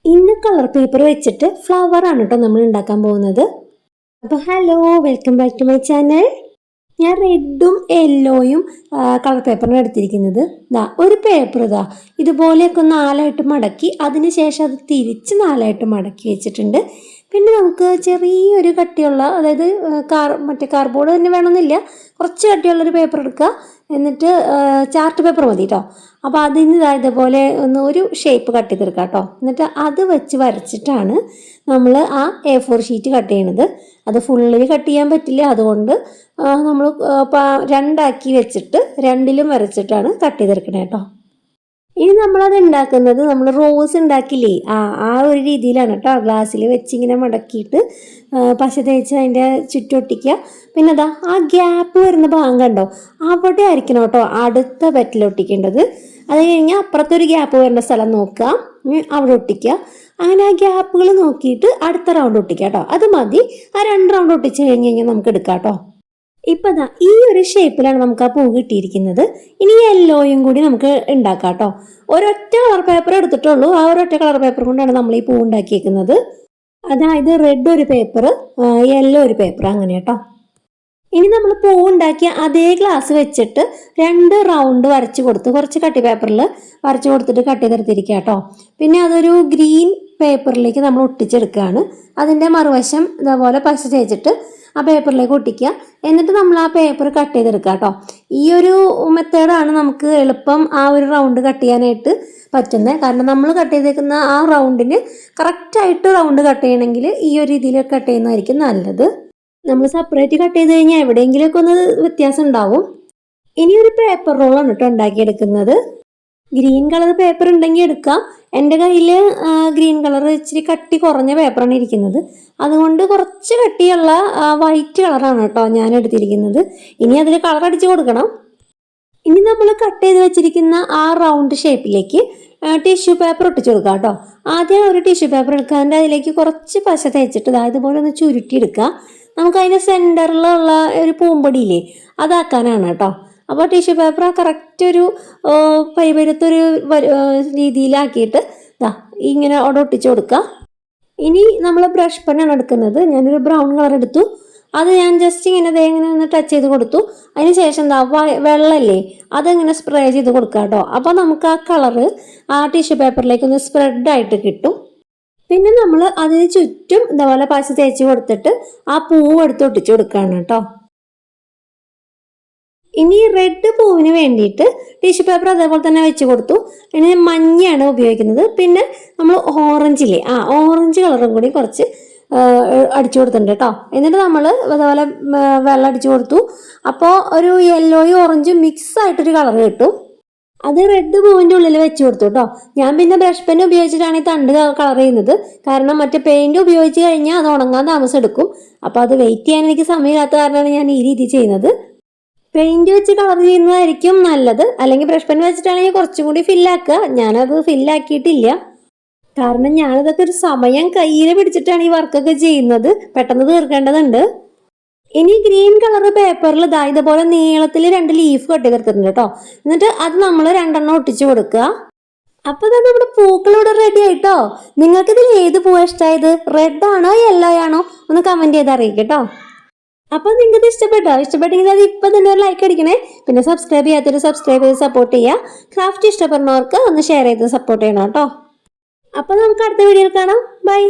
ഇന്ന് colour paper വെച്ചിട്ട് flower ആണ് കേട്ടോ നമ്മൾ ഉണ്ടാക്കാൻ പോകുന്നത്. അപ്പോൾ hello, welcome back to my channel. ഞാൻ റെഡും യെല്ലോയും കളർ പേപ്പറിന് എടുത്തിരിക്കുന്നത്. ഒരു പേപ്പർ ഇതുപോലെയൊക്കെ നാലായിട്ട് മടക്കി അതിനുശേഷം അത് തിരിച്ച് നാലായിട്ട് മടക്കി വെച്ചിട്ടുണ്ട്. പിന്നെ നമുക്ക് ചെറിയൊരു കട്ടിയുള്ള, അതായത് മറ്റേ കാർഡ്ബോർഡ് തന്നെ വേണമെന്നില്ല, കുറച്ച് കട്ടിയുള്ളൊരു പേപ്പർ എടുക്കുക. എന്നിട്ട് ചാർട്ട് പേപ്പർ മതി കേട്ടോ. അപ്പോൾ അതിന് ഇതുപോലെ ഒരു ഷേപ്പ് കട്ട് ചെയ്തെടുക്കുക കേട്ടോ. എന്നിട്ട് അത് വെച്ച് വരച്ചിട്ടാണ് നമ്മൾ ആ A4 ഷീറ്റ് കട്ട് ചെയ്യണത്. അത് ഫുള്ളിൽ കട്ട് ചെയ്യാൻ പറ്റില്ല, അതുകൊണ്ട് നമ്മൾ രണ്ടാക്കി വെച്ചിട്ട് രണ്ടിലും വരച്ചിട്ടാണ് കട്ട് ചെയ്തെടുക്കണേ കേട്ടോ. ഇനി നമ്മളത് ഉണ്ടാക്കുന്നത്, നമ്മൾ റോസ് ഉണ്ടാക്കില്ലേ, ആ ഒരു രീതിയിലാണ് കേട്ടോ. ഗ്ലാസ്സിൽ വെച്ചിങ്ങനെ മടക്കിയിട്ട് പശ തേച്ച് അതിൻ്റെ ചുറ്റൊട്ടിക്കുക. പിന്നെ ആ ഗ്യാപ്പ് വരുന്ന ഭാഗം കണ്ടോ, അവിടെ ആയിരിക്കണം കേട്ടോ അടുത്ത പെറ്റിലൊട്ടിക്കേണ്ടത്. അത് കഴിഞ്ഞാൽ അപ്പുറത്തൊരു ഗ്യാപ്പ് വരുന്ന സ്ഥലം നോക്കുക, അവിടെ ഒട്ടിക്കുക. അങ്ങനെ ആ ഗ്യാപ്പുകൾ നോക്കിയിട്ട് അടുത്ത റൗണ്ട് ഒട്ടിക്കുക കേട്ടോ. അത് മതി. ആ 2 റൗണ്ട് ഒട്ടിച്ച് കഴിഞ്ഞ് നമുക്ക് എടുക്കാം കേട്ടോ. ഇപ്പം ഈ ഒരു ഷേപ്പിലാണ് നമുക്ക് ആ പൂ കിട്ടിയിരിക്കുന്നത്. ഇനി യെല്ലോയും കൂടി നമുക്ക് ഉണ്ടാക്കാം കേട്ടോ. ഒരൊറ്റ കളർ പേപ്പർ എടുത്തിട്ടുള്ളൂ. ആ ഒരൊറ്റ കളർ പേപ്പർ കൊണ്ടാണ് നമ്മൾ ഈ പൂ ഉണ്ടാക്കിയേക്കുന്നത്. അതായത് റെഡ് ഒരു പേപ്പർ, യെല്ലോ ഒരു പേപ്പർ, അങ്ങനെ കേട്ടോ. ഇനി നമ്മൾ പൂ ഉണ്ടാക്കിയ അതേ ഗ്ലാസ് വെച്ചിട്ട് 2 റൗണ്ട് വരച്ച് കൊടുത്ത് കുറച്ച് കട്ടി പേപ്പറിൽ വരച്ച് കൊടുത്തിട്ട് കട്ട് ചെയ്തെടുത്തിരിക്കുക കേട്ടോ. പിന്നെ അതൊരു ഗ്രീൻ പേപ്പറിലേക്ക് നമ്മൾ ഒട്ടിച്ചെടുക്കുകയാണ്. അതിൻ്റെ മറുവശം ഇതേപോലെ പശ തേച്ചിട്ട് ആ പേപ്പറിലേക്ക് ഒട്ടിക്കുക. എന്നിട്ട് നമ്മൾ ആ പേപ്പർ കട്ട് ചെയ്തെടുക്കുക കേട്ടോ. ഈ ഒരു മെത്തേഡാണ് നമുക്ക് എളുപ്പം ആ ഒരു റൗണ്ട് കട്ട് ചെയ്യാനായിട്ട് പറ്റുന്നത്. കാരണം നമ്മൾ കട്ട് ചെയ്തേക്കുന്ന ആ റൗണ്ടിന് കറക്റ്റായിട്ട് റൗണ്ട് കട്ട് ചെയ്യണമെങ്കിൽ ഈ ഒരു രീതിയിൽ കട്ട് ചെയ്യുന്നതായിരിക്കും നല്ലത്. നമ്മൾ സെപ്പറേറ്റ് കട്ട് ചെയ്ത് കഴിഞ്ഞാൽ എവിടെയെങ്കിലുമൊക്കെ ഒന്ന് വ്യത്യാസം ഉണ്ടാവും. ഇനി ഒരു പേപ്പർ റോളാണ് കേട്ടോ ഉണ്ടാക്കിയെടുക്കുന്നത്. ഗ്രീൻ കളർ പേപ്പർ ഉണ്ടെങ്കിൽ എടുക്കാം. എൻ്റെ കയ്യിൽ ഗ്രീൻ കളർ ഇച്ചിരി കട്ടി കുറഞ്ഞ പേപ്പറാണ് ഇരിക്കുന്നത്. അതുകൊണ്ട് കുറച്ച് കട്ടിയുള്ള വൈറ്റ് കളറാണ് കേട്ടോ ഞാൻ എടുത്തിരിക്കുന്നത്. ഇനി അതിൽ കളർ അടിച്ച് കൊടുക്കണം. ഇനി നമ്മൾ കട്ട് ചെയ്ത് വെച്ചിരിക്കുന്ന ആ റൗണ്ട് ഷേപ്പിലേക്ക് ടിഷ്യൂ പേപ്പർ ഒട്ടിച്ചു കൊടുക്കുക കേട്ടോ. ആദ്യം ഒരു ടിഷ്യൂ പേപ്പർ എടുക്കുക, അതിൻ്റെ അതിലേക്ക് കുറച്ച് പശ തേച്ചിട്ട് ഇതുപോലെ ഒന്ന് ചുരുട്ടിയെടുക്കുക. നമുക്ക് അതിൻ്റെ സെൻറ്ററിലുള്ള ഒരു പൂമ്പൊടിയില്ലേ, അതാക്കാനാണ് കേട്ടോ. അപ്പോൾ ടിഷ്യൂ പേപ്പർ കറക്റ്റ് ഒരു പരിപരുത്തൊരു രീതിയിലാക്കിയിട്ട് ഇങ്ങനെ അവിടെ ഒട്ടിച്ചു കൊടുക്കുക. ഇനി നമ്മൾ ബ്രഷ് പെണ്ണാണ് എടുക്കുന്നത്. ഞാനൊരു ബ്രൗൺ കളർ എടുത്തു. അത് ഞാൻ ജസ്റ്റ് ഇങ്ങനെ ഒന്ന് ടച്ച് ചെയ്ത് കൊടുത്തു. അതിന് ശേഷം വെള്ളമല്ലേ, അതിങ്ങനെ സ്പ്രേ ചെയ്ത് കൊടുക്കുക കേട്ടോ. അപ്പോൾ നമുക്ക് ആ കളറ് ആ ടിഷ്യൂ പേപ്പറിലേക്ക് ഒന്ന് സ്പ്രെഡായിട്ട് കിട്ടും. പിന്നെ നമ്മൾ അതിന് ചുറ്റും ഇതേപോലെ പശ തേച്ച് കൊടുത്തിട്ട് ആ പൂവ് എടുത്ത് ഒട്ടിച്ചു കൊടുക്കുകയാണ് കേട്ടോ. ഇനി റെഡ് പൂവിന് വേണ്ടിയിട്ട് ടിഷ്യൂ പേപ്പർ അതേപോലെ തന്നെ വെച്ച് കൊടുത്തു. ഇനി മഞ്ഞയാണ് ഉപയോഗിക്കുന്നത്. പിന്നെ നമ്മൾ ഓറഞ്ചില്ലേ, ഓറഞ്ച് കളറും കൂടി കുറച്ച് അടിച്ചു കൊടുത്തിട്ടുണ്ട് കേട്ടോ. എന്നിട്ട് നമ്മൾ അതേപോലെ വെള്ളം അടിച്ചു കൊടുത്തു. അപ്പോൾ ഒരു യെല്ലോയും ഓറഞ്ചും മിക്സ് ആയിട്ടൊരു കളർ കിട്ടും. അത് റെഡ് പൂവിൻ്റെ ഉള്ളിൽ വെച്ച് കൊടുത്തു കേട്ടോ. ഞാൻ പിന്നെ ബ്രഷ് പെൻ ഉപയോഗിച്ചിട്ടാണ് ഈ തണ്ട് കളർ ചെയ്യുന്നത്. കാരണം മറ്റേ പെയിന്റ് ഉപയോഗിച്ച് കഴിഞ്ഞാൽ അത് ഉണങ്ങാൻ താമസം എടുക്കും. അപ്പോൾ അത് വെയിറ്റ് ചെയ്യാൻ എനിക്ക് സമയമില്ലാത്ത കാരണമാണ് ഞാൻ ഈ രീതി ചെയ്യുന്നത്. പെയിന്റ് വെച്ച് കളർ ചെയ്യുന്നതായിരിക്കും നല്ലത്. അല്ലെങ്കിൽ ബ്രഷ് പെൻ വെച്ചിട്ടാണെങ്കിൽ കുറച്ചും കൂടി ഫില്ലാക്കുക. ഞാനത് ഫില്ലാക്കിയിട്ടില്ല. കാരണം ഞാനതൊക്കെ ഒരു സമയം കയ്യിൽ പിടിച്ചിട്ടാണ് ഈ വർക്കൊക്കെ ചെയ്യുന്നത്. പെട്ടെന്ന് തീർക്കേണ്ടതുണ്ട്. ഇനി ഗ്രീൻ കളർ പേപ്പറിൽ ഇതുപോലെ നീളത്തിൽ 2 ലീഫ് കട്ട് ചെയ്തെടുത്തിട്ടുണ്ട് കേട്ടോ. എന്നിട്ട് അത് നമ്മൾ 2 ഒട്ടിച്ചു കൊടുക്കുക. അപ്പൊ നമ്മുടെ പൂക്കൾ ഇവിടെ റെഡി ആയിട്ടോ. നിങ്ങൾക്ക് ഇതിൽ ഏത് പൂവാ ഇഷ്ടമായത്? റെഡ് ആണോ യെല്ലോ ആണോ? ഒന്ന് കമന്റ് ചെയ്ത് അറിയിക്കട്ടോ. അപ്പൊ നിങ്ങൾക്ക് ഇഷ്ടപ്പെട്ടെങ്കിൽ അത് ഇപ്പൊ തന്നെ ഒരു ലൈക്ക് അടിക്കണേ. പിന്നെ സബ്സ്ക്രൈബ് ചെയ്യാത്തൊരു സബ്സ്ക്രൈബ് ചെയ്ത് സപ്പോർട്ട് ചെയ്യുക. ക്രാഫ്റ്റ് ഇഷ്ടപ്പെടുന്നവർക്ക് ഒന്ന് ഷെയർ ചെയ്ത് സപ്പോർട്ട് ചെയ്യണം കേട്ടോ. അപ്പൊ നമുക്ക് അടുത്ത വീഡിയോയിൽ കാണാം. ബൈ.